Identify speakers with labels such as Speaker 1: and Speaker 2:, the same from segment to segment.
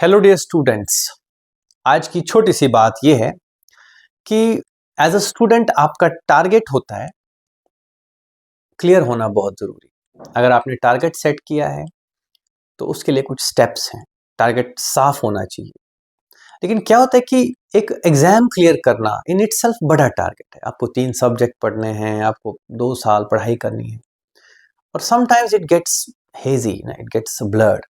Speaker 1: Hello dear students, आज की छोटी सी बात यह है कि एज अ स्टूडेंट आपका टारगेट होता है क्लियर होना बहुत ज़रूरी। अगर आपने टारगेट सेट किया है तो उसके लिए कुछ स्टेप्स हैं। टारगेट साफ होना चाहिए। लेकिन क्या होता है कि एक एग्ज़ाम क्लियर करना इन इटसेल्फ बड़ा टारगेट है। आपको 3 सब्जेक्ट पढ़ने हैं, आपको 2 साल पढ़ाई करनी है और sometimes it gets hazy, it gets blurred.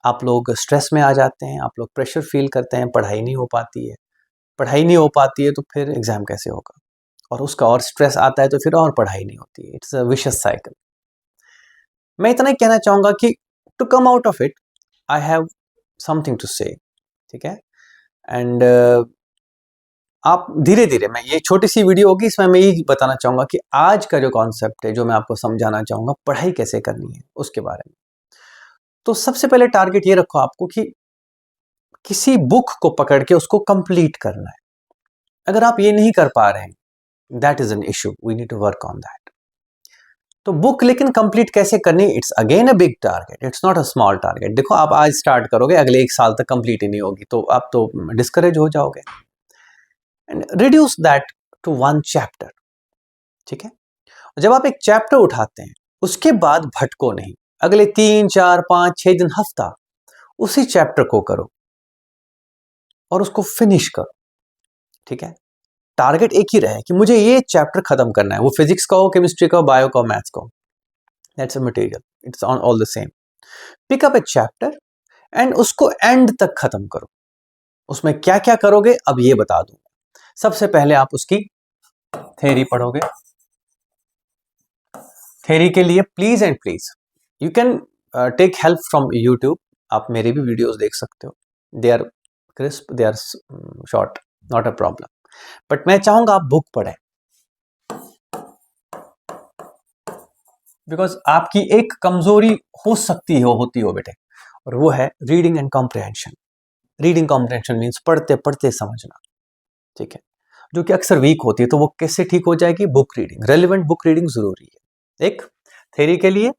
Speaker 1: आप लोग स्ट्रेस में आ जाते हैं, आप लोग प्रेशर फील करते हैं, पढ़ाई नहीं हो पाती है। पढ़ाई नहीं हो पाती है तो फिर एग्जाम कैसे होगा, और उसका और स्ट्रेस आता है तो फिर और पढ़ाई नहीं होती है। It's a vicious cycle. मैं इतना ही कहना चाहूँगा कि to come out of it I have something to say, ठीक है। एंड आप धीरे धीरे, मैं ये छोटी सी वीडियो होगी, इसमें मैं यही बताना चाहूँगा कि आज का जो कॉन्सेप्ट है, जो मैं आपको समझाना चाहूँगा पढ़ाई कैसे करनी है उसके बारे में। तो सबसे पहले टारगेट ये रखो आपको कि किसी बुक को पकड़ के उसको कंप्लीट करना है। अगर आप ये नहीं कर पा रहे हैं, that is an issue, we need to work on that. तो बुक लेकिन कंप्लीट कैसे करनी, it's again a big target, it's not a small target. देखो, आप आज स्टार्ट करोगे, अगले 1 साल तक कंप्लीट ही नहीं होगी तो आप तो डिस्करेज हो जाओगे। And reduce that to 1 chapter, ठीक है। जब आप एक चैप्टर उठाते हैं उसके बाद भटको नहीं, अगले 3, 4, 5, 6 दिन, हफ्ता उसी चैप्टर को करो और उसको फिनिश करो, ठीक है। टारगेट एक ही रहे कि मुझे ये चैप्टर खत्म करना है, वो फिजिक्स का हो, केमिस्ट्री का हो, बायो का हो, मैथ्स का हो, that's a material, it's all the same. Pick up a chapter and उसको एंड तक खत्म करो। उसमें क्या क्या करोगे अब ये बता दूंगा। सबसे पहले आप उसकी थ्योरी पढ़ोगे। थ्योरी के लिए please and please you can take help from YouTube. आप मेरे भी वीडियोस देख सकते हो, they are crisp, they are short, not a problem. But मैं चाहूंगा आप बुक पढ़ें, बिकॉज आपकी एक कमजोरी हो सकती हो, होती हो बेटे, और वो है reading and comprehension. Reading comprehension means पढ़ते पढ़ते समझना, ठीक है, जो कि अक्सर वीक होती है। तो वो कैसे ठीक हो जाएगी? Book reading, relevant book reading जरूरी है एक थ्योरी के लिए।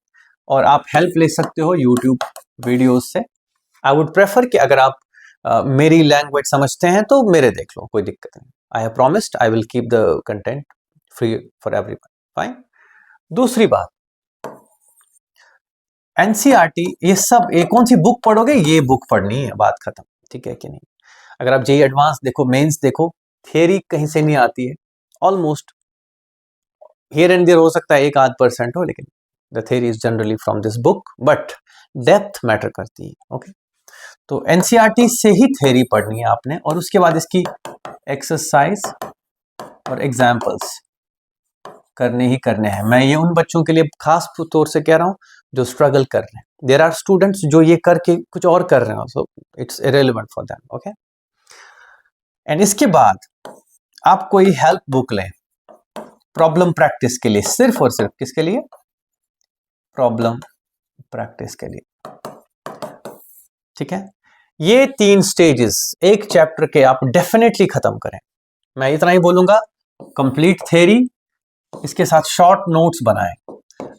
Speaker 1: और आप हेल्प ले सकते हो यूट्यूब वीडियोस से। आई वुड प्रेफर कि अगर आप मेरी लैंग्वेज समझते हैं तो मेरे देख लो, कोई दिक्कत नहीं। I have promised I will keep the content free for everyone, fine. दूसरी बात, एनसीईआरटी, ये सब एक कौन सी बुक पढ़ोगे? ये बुक पढ़नी है, बात खत्म, ठीक है कि नहीं। अगर आप जेई एडवांस देखो, मेंस देखो, थियरी कहीं से नहीं आती है। ऑलमोस्ट हियर एंड देयर हो सकता है 1-8% हो, लेकिन the theory is generally from this book, but depth matter करती है, ओके। तो एनसीईआरटी से ही थियरी पढ़नी है आपने, और उसके बाद इसकी एक्सरसाइज और एग्जाम्पल्स करने ही करने हैं। मैं ये उन बच्चों के लिए खास तौर से कह रहा हूँ जो स्ट्रगल कर रहे हैं। देयर आर स्टूडेंट्स जो ये करके कुछ और कर रहे हैं, so it's irrelevant for them, okay. And इसके बाद आप कोई हेल्प बुक लें प्रॉब्लम प्रैक्टिस के लिए, सिर्फ और सिर्फ किसके लिए? प्रॉब्लम प्रैक्टिस के लिए, ठीक है। ये 3 स्टेजेस एक चैप्टर के आप डेफिनेटली खत्म करें। मैं इतना ही बोलूंगा, कंप्लीट थ्योरी, इसके साथ शॉर्ट नोट्स बनाएं।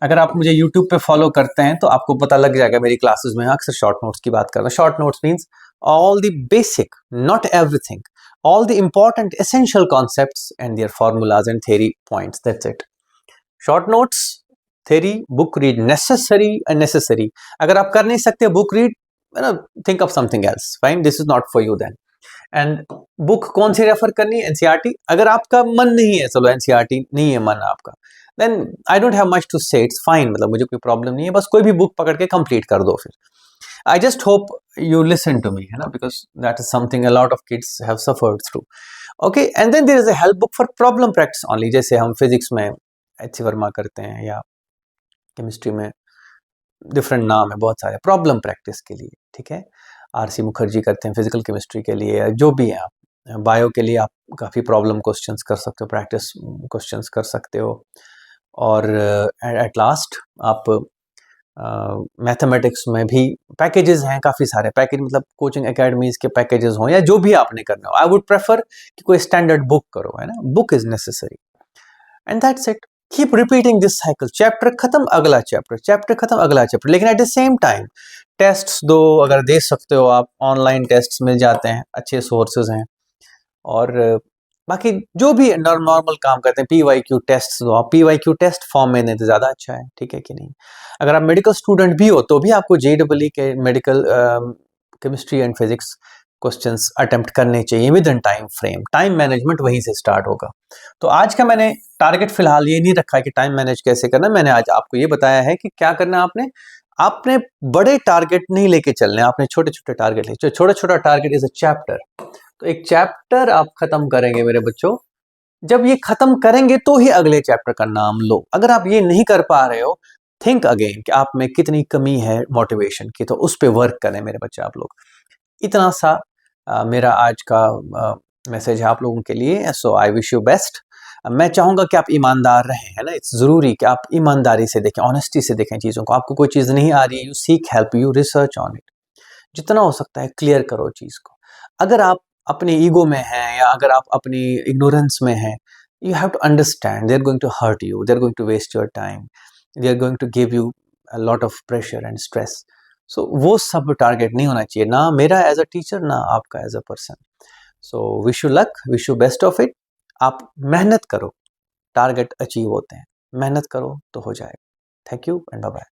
Speaker 1: अगर आप मुझे YouTube पे फॉलो करते हैं तो आपको पता लग जाएगा, मेरी क्लासेस में अक्सर शॉर्ट नोट्स की बात करता हूं। Short notes means all the basic, not everything, all the important essential concepts and their formulas and theory points, that's it. Short notes, theory, book read, necessary unnecessary. अगर आप कर नहीं सकते book read, think of something else, fine, this is not for you then. And book कौन सी refer करनी है? NCERT. अगर आपका मन नहीं है, चलो एनसीईआरटी नहीं है मन आपका, then I don't have much to say, it's fine, मतलब मुझे कोई प्रॉब्लम नहीं है, बस कोई भी बुक पकड़ के कंप्लीट कर दो फिर। I just hope you listen to me, है ना, because that is something a lot of kids have suffered through, okay. And then there is a help book for problem practice only, जैसे हम physics में H Verma करते हैं, या chemistry में different नाम है बहुत सारे प्रॉब्लम प्रैक्टिस के लिए, ठीक है। आरसी मुखर्जी करते हैं फिजिकल केमिस्ट्री के लिए, या जो भी है आप। बायो के लिए आप काफ़ी प्रॉब्लम क्वेश्चंस कर सकते हो, प्रैक्टिस क्वेश्चंस कर सकते हो। और एट लास्ट आप मैथमेटिक्स में भी पैकेजेस हैं काफ़ी सारे। पैकेज मतलब कोचिंग एकेडमीज के पैकेजेस हों, या जो भी आपने करना हो, आई वुड प्रेफर कि कोई स्टैंडर्ड बुक करो, है ना, book is necessary. And that's it. Keep repeating this cycle, chapter खत्म अगला चैप्टर, चैप्टर खत्म अगला चैप्टर, लेकिन at the same time tests दो, अगर दे सकते हो आप, ऑनलाइन टेस्ट्स मिल जाते हैं, अच्छे सोर्सेज हैं। और बाकी जो भी नॉर्मल काम करते हैं, PYQ टेस्ट दो आप, PYQ टेस्ट फॉर्म में दें तो ज़्यादा अच्छा है, ठीक है कि नहीं। अगर आप मेडिकल स्टूडेंट भी हो तो भी आपको JEE के medical chemistry and physics questions attempt करने चाहिए with in time frame. Time management वहीं से स्टार्ट होगा। तो आज का मैंने टारगेट फिलहाल ये नहीं रखा है कि टाइम मैनेज कैसे करना, मैंने आज आपको ये बताया है कि क्या करना है आपने। आपने बड़े टारगेट नहीं लेके चलने, आपने छोटे छोटे टारगेट ले। छोटा छोटा टारगेट इज अ चैप्टर। तो एक चैप्टर आप खत्म करेंगे मेरे बच्चों, जब ये खत्म करेंगे तो ही अगले चैप्टर का नाम लो। अगर आप ये नहीं कर पा रहे हो, थिंक अगेन कि आप में कितनी कमी है मोटिवेशन की, तो उस पर वर्क करें मेरे बच्चे आप लोग। इतना सा मेरा आज का मैसेज है आप लोगों के लिए। सो आई विश यू बेस्ट। मैं चाहूँगा कि आप ईमानदार रहें, है ना। इट्स ज़रूरी कि आप ईमानदारी से देखें, ऑनेस्टी से देखें चीज़ों को। आपको कोई चीज़ नहीं आ रही है, you seek help, you research on it. जितना हो सकता है क्लियर करो चीज़ को। अगर आप अपने ईगो में हैं या अगर आप अपनी इग्नोरेंस में हैं, you have to understand they are going to hurt you, they are going to waste your time, they are going to give you a lot of pressure and stress. So वो सब target नहीं होना चाहिए, ना मेरा as a teacher, ना आपका as a person. So wish you luck, wish you best of it. आप मेहनत करो, टारगेट अचीव होते हैं। मेहनत करो तो हो जाएगा। Thank you and bye bye.